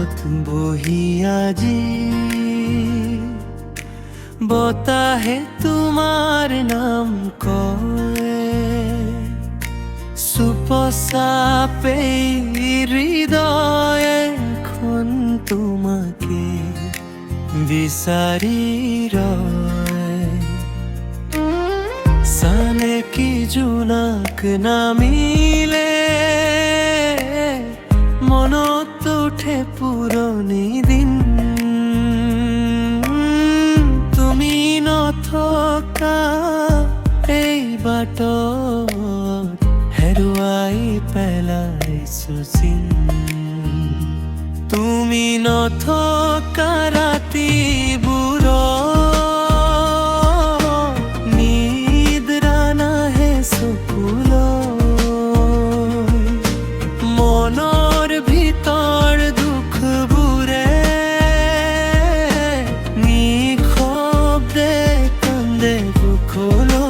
পথ বহিয়াজি বতাহে তোমার নাম কয়ে সুপসাপে হৃদয়ে এখন তোমাকে বিচারি রয় সানে কি জোনাক নামিলে মনত উঠে পুরনি দিন তুমি নথকা এই বাটত হেৰুৱাই পেলাইছো চিন তুমি নথকা ৰাতিবোৰত নিদ্ৰা নাহে চকুলৈ মনৰ ভিতৰ দুখবোৰে নিশব্দে কান্দে বুকুলৈ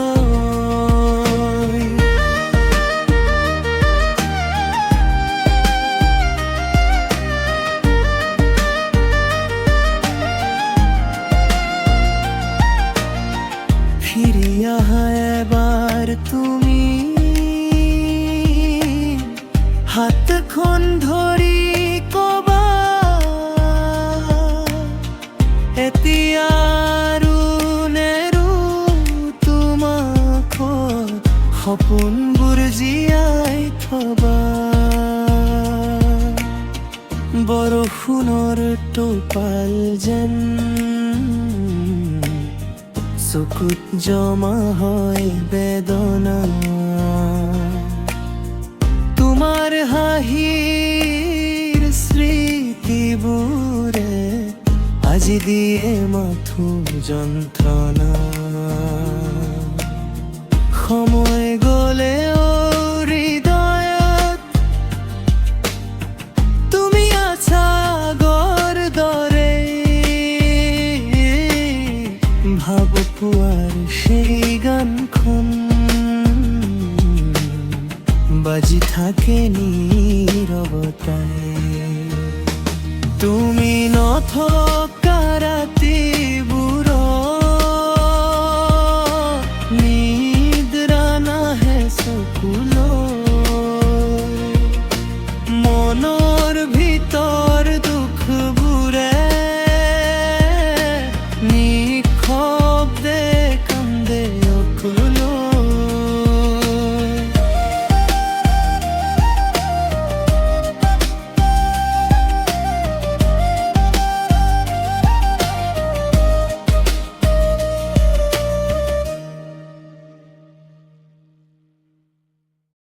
ফিরি আহা এবার তুমি হাতখন ধৰি কবা এতিয়া আৰু নেৰু তোমাক সপোনবোৰ জীয়াই থবা বৰষুণৰ টোপাল যেন চকুত জমা হয় বেদনা তোমাৰ হাঁহিৰ স্মৃতিবোৰে আজি দিয়ে মাথো যন্ত্ৰণা সময় গ'লেও হৃদয়ত তুমি আছা আগৰ দৰে ভাবপুৱাৰ সেই গানখন বাজি থাকে নীৰৱতাই তুমি নথকা ৰাতিবোৰত নিদ্ৰা নাহে চকুলৈ মনৰ ভিতৰ দুখবোৰ